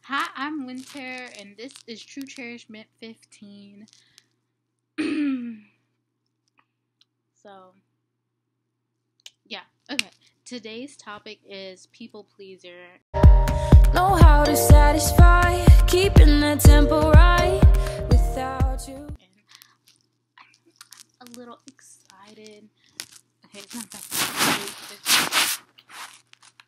Hi, I'm Wynter, and this is TrueCherishment15. So, yeah, okay. Today's topic is people pleaser. Know how to satisfy, keeping the tempo right without you. And I'm a little excited. Okay, it's not that excited.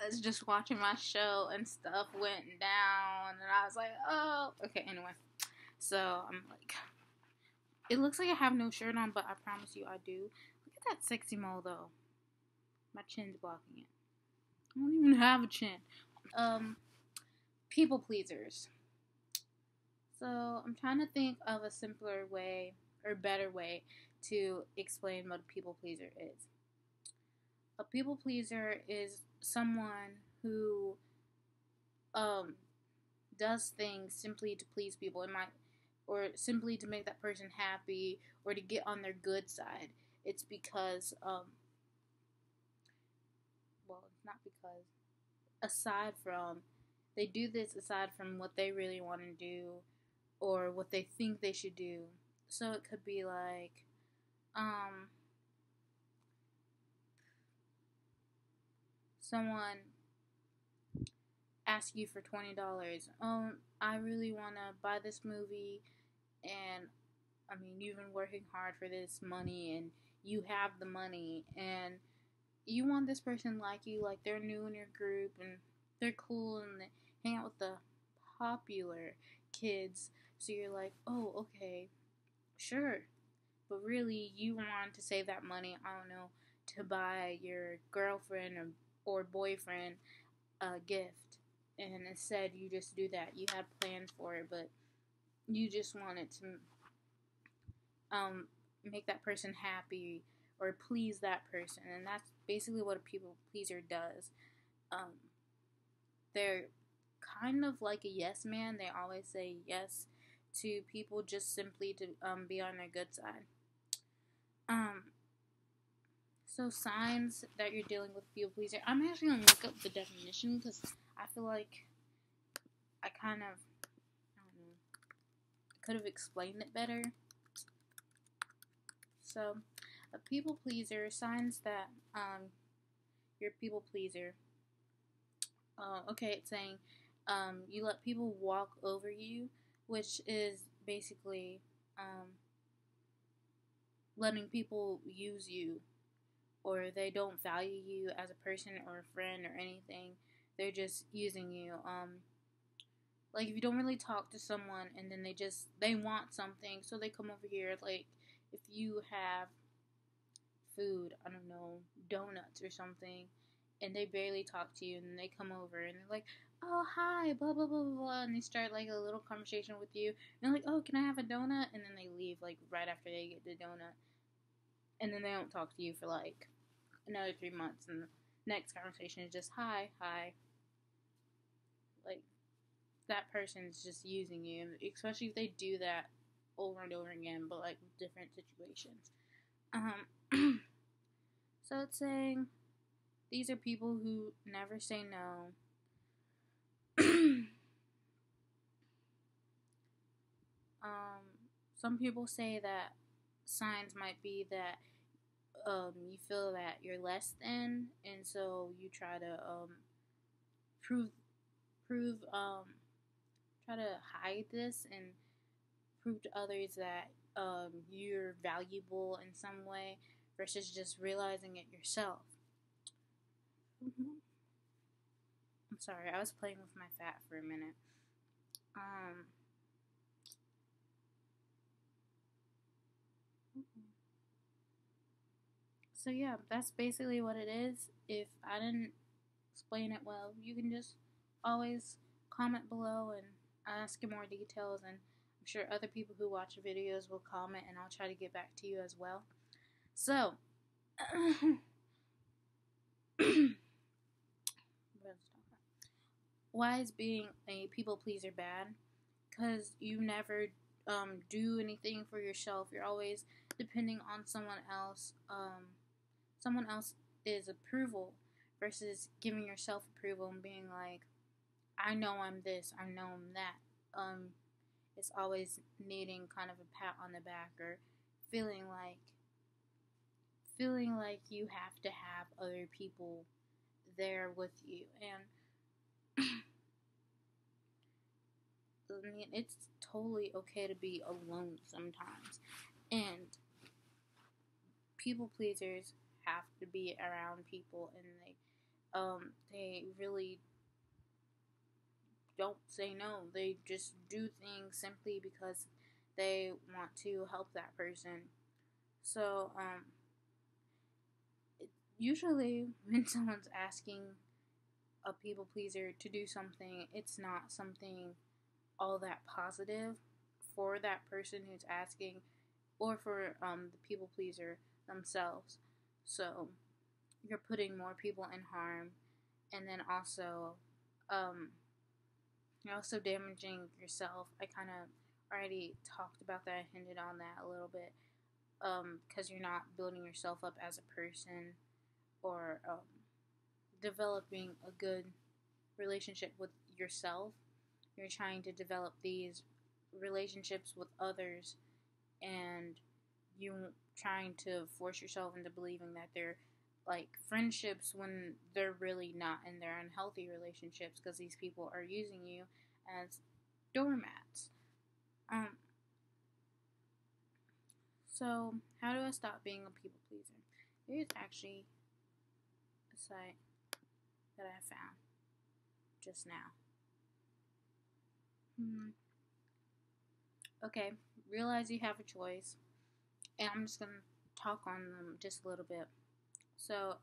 I was just watching my show and stuff went down, and I was like, oh. Okay, anyway. So, I'm like, it looks like I have no shirt on, but I promise you I do. Look at that sexy mole, though. My chin's blocking it. I don't even have a chin. People pleasers. So I'm trying to think of a simpler way or better way to explain what a people pleaser is. A people pleaser is someone who does things simply to please people. Or simply to make that person happy or to get on their good side. It's because it's not because. They do this aside from what they really want to do or what they think they should do. So it could be like, someone asks you for $20. I really want to buy this movie, and I mean, you've been working hard for this money, and you have the money, and you want this person like you, like they're new in your group, and they're cool, and they hang out with the popular kids. So you're like, oh, okay, sure. But really, you want to save that money, I don't know, to buy your girlfriend or boyfriend a gift. And instead, you just do that. You had plans for it, but you just wanted to make that person happy or please that person. And that's basically what a people pleaser does. They're kind of like a yes man. They always say yes to people just simply to be on their good side. So signs that you're dealing with people pleaser. I'm actually gonna look up the definition because I feel like I don't know, could have explained it better. So, a people pleaser, signs that you're a people pleaser. Okay, it's saying you let people walk over you, which is basically letting people use you, or they don't value you as a person or a friend or anything. They're just using you. Like if you don't really talk to someone and then they want something, so they come over here. Like if you have food, I don't know, donuts or something, and they barely talk to you, and then they come over and they're like, oh, hi, blah, blah, blah, blah, blah, and they start like a little conversation with you, and they're like, oh, can I have a donut? And then they leave like right after they get the donut, and then they don't talk to you for like another 3 months, and the next conversation is just hi. Like that person's just using you, especially if they do that over and over again, but like with different situations. So it's saying these are people who never say no. Some people say that signs might be that you feel that you're less than, and so you try to try to hide this and prove to others that you're valuable in some way versus just realizing it yourself. I'm sorry, I was playing with my fat for a minute. So yeah, that's basically what it is. If I didn't explain it well, you can just always comment below and ask more details, and I'm sure other people who watch the videos will comment, and I'll try to get back to you as well. So, why is being a people pleaser bad? Because you never do anything for yourself. You're always depending on someone else. Someone else's approval versus giving yourself approval and being like, I know I'm this, I know I'm that. It's always needing kind of a pat on the back, or feeling like you have to have other people there with you. And I mean, it's totally okay to be alone sometimes. And people pleasers have to be around people, and they really don't say no. They just do things simply because they want to help that person. So usually when someone's asking a people pleaser to do something, it's not something all that positive for that person who's asking, or for the people pleaser themselves. So you're putting more people in harm, and then also you're also damaging yourself. I kind of already talked about that, hinted on that a little bit, because you're not building yourself up as a person, or developing a good relationship with yourself. You're trying to develop these relationships with others, and you trying to force yourself into believing that they're like friendships when they're really not, and they're unhealthy relationships, because these people are using you as doormats. So how do I stop being a people pleaser? There's actually a site that I found just now. Okay, realize you have a choice, and I'm just gonna talk on them just a little bit. So,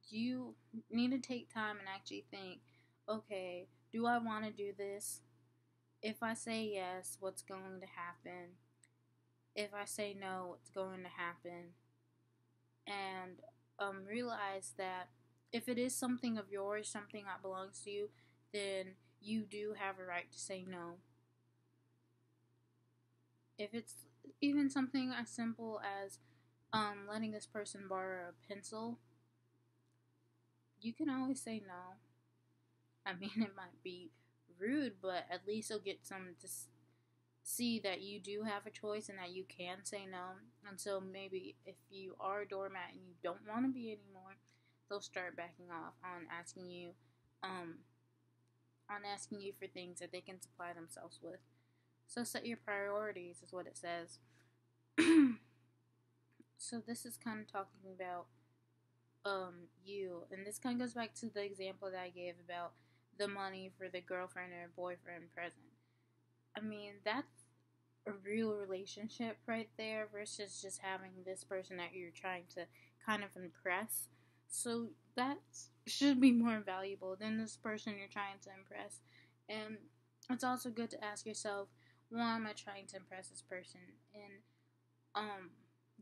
you need to take time and actually think, okay, do I want to do this? If I say yes, what's going to happen? If I say no, what's going to happen? And realize that if it is something of yours, something that belongs to you, then you do have a right to say no. If it's even something as simple as letting this person borrow a pencil, you can always say no. I mean, it might be rude, but at least you'll get some to see that you do have a choice and that you can say no. And so maybe if you are a doormat and you don't want to be anymore, they'll start backing off on asking you for things that they can supply themselves with. So set your priorities is what it says. So this is kind of talking about you, and this kind of goes back to the example that I gave about the money for the girlfriend or boyfriend present. I mean, that's a real relationship right there, versus just having this person that you're trying to kind of impress. So that should be more valuable than this person you're trying to impress. And it's also good to ask yourself, why am I trying to impress this person? And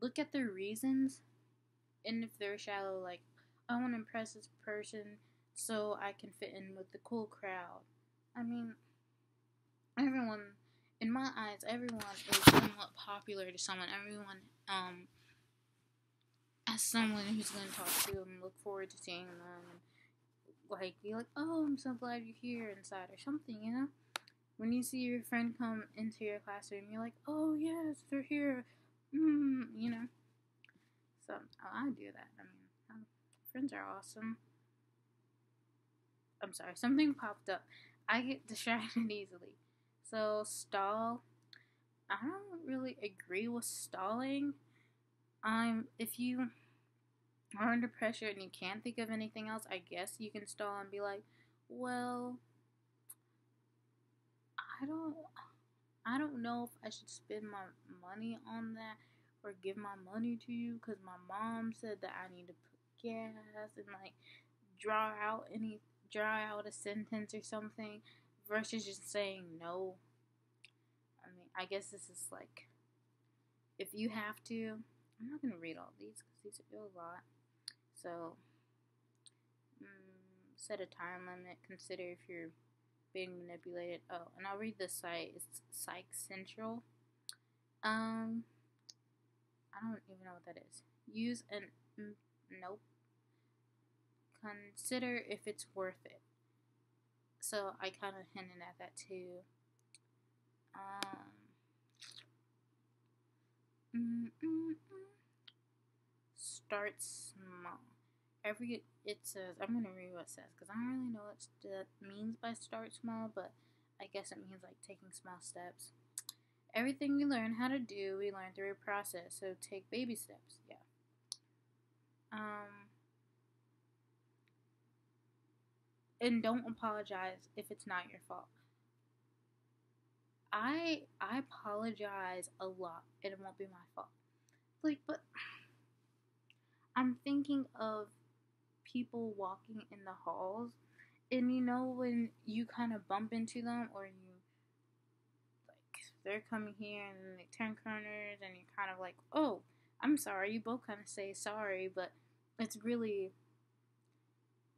look at their reasons. And if they're shallow, like, I want to impress this person so I can fit in with the cool crowd. I mean, everyone, in my eyes, everyone is somewhat popular to someone. Everyone, as someone who's going to talk to them, look forward to seeing them, like, be like, oh, I'm so glad you're here inside, or something, you know? When you see your friend come into your classroom, you're like, oh, yes, they're here, you know? So, I do that. I mean, friends are awesome. I'm sorry, something popped up. I get distracted easily. So, stall. I don't really agree with stalling. If you are under pressure and you can't think of anything else, I guess you can stall and be like, well, I don't know if I should spend my money on that or give my money to you, because my mom said that I need to put gas, and like draw out a sentence or something, versus just saying no. I mean, I guess this is like, if you have to, I'm not going to read all these because these are a lot. So, set a time limit. Consider if you're being manipulated. Oh, and I'll read this site. It's Psych Central. I don't even know what that is. Use an nope. consider if it's worth it. So I kind of hinted at that too. Start small. It says, I'm gonna read what it says because I don't really know what that means by start small, but I guess it means like taking small steps. Everything we learn how to do, we learn through a process. So take baby steps. Yeah. And don't apologize if it's not your fault. I apologize a lot, and it won't be my fault. Like, but I'm thinking of people walking in the halls, and you know when you kind of bump into them, or you like they're coming here and then they turn corners, and you're kind of like, oh, I'm sorry. You both kind of say sorry, but it's really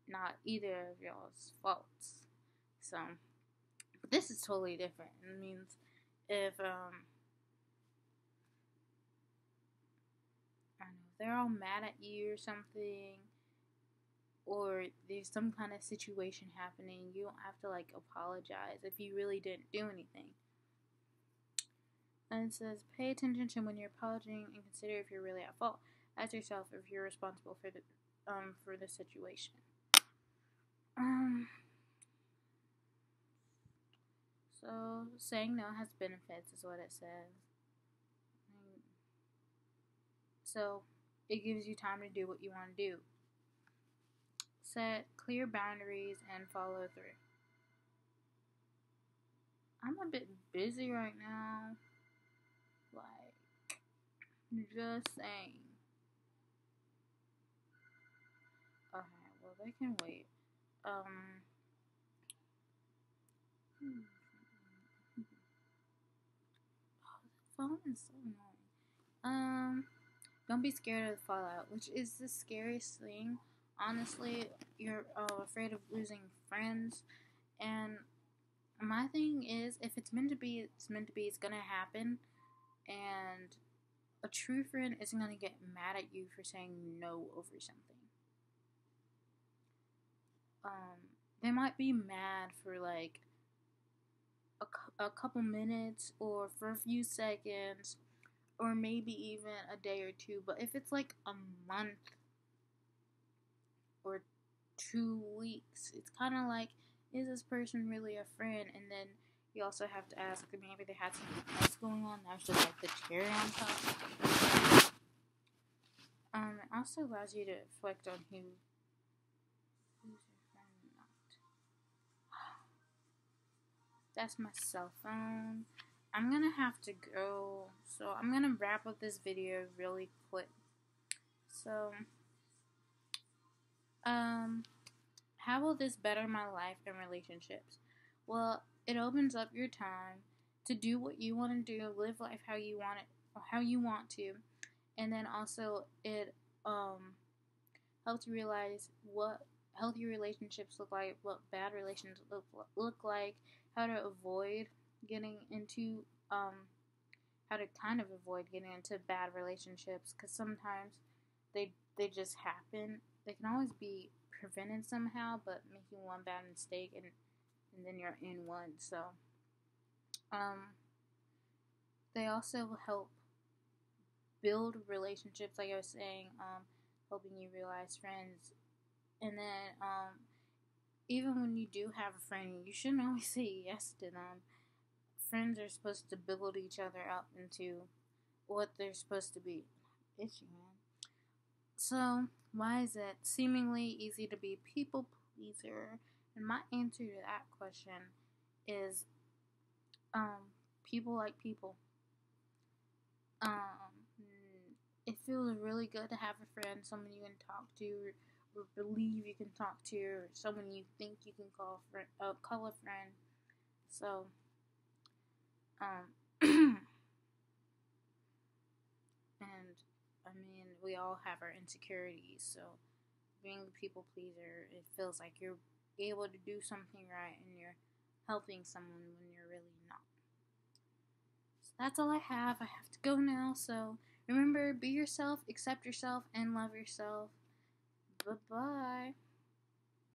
not either of y'all's faults. So, but this is totally different. It means if I don't know, they're all mad at you or something, or there's some kind of situation happening, you don't have to like apologize if you really didn't do anything. And it says, pay attention to when you're apologizing and consider if you're really at fault. Ask yourself if you're responsible for the situation. So saying no has benefits, is what it says. So it gives you time to do what you want to do. Set clear boundaries and follow through. I'm a bit busy right now. Like, just saying. Okay, well, they can wait. Oh, the phone is so annoying. Don't be scared of the fallout, which is the scariest thing. Honestly, you're afraid of losing friends, and my thing is, if it's meant to be, it's meant to be. It's gonna happen, and a true friend isn't gonna get mad at you for saying no over something. They might be mad for like a couple minutes or for a few seconds, or maybe even a day or two. But if it's like a month or 2 weeks, it's kind of like, is this person really a friend? And then you also have to ask, maybe they had something else going on. That was just like the cherry on top. It also allows you to reflect on who's your friend and not. That's my cell phone. I'm gonna have to go, so I'm gonna wrap up this video really quick. So, how will this better my life and relationships? Well, it opens up your time to do what you want to do, live life how you want it, or how you want to, and then also it helps you realize what healthy relationships look like, what bad relationships look like, how to avoid getting into how to kind of avoid getting into bad relationships, because sometimes they just happen. They can always be prevented somehow, but making one bad mistake and then you're in one. So they also help build relationships, like I was saying, helping you realize friends. And then even when you do have a friend, you shouldn't always say yes to them. Friends are supposed to build each other up into what they're supposed to be. Itchy, man. So, why is it seemingly easy to be a people pleaser? And my answer to that question is, people like people. It feels really good to have a friend, someone you can talk to, or believe you can talk to, or someone you think you can call a friend. So, and I mean, we all have our insecurities, so being a people pleaser, it feels like you're able to do something right and you're helping someone when you're really not. So that's all I have. I have to go now, so remember, be yourself, accept yourself, and love yourself. Bye-bye.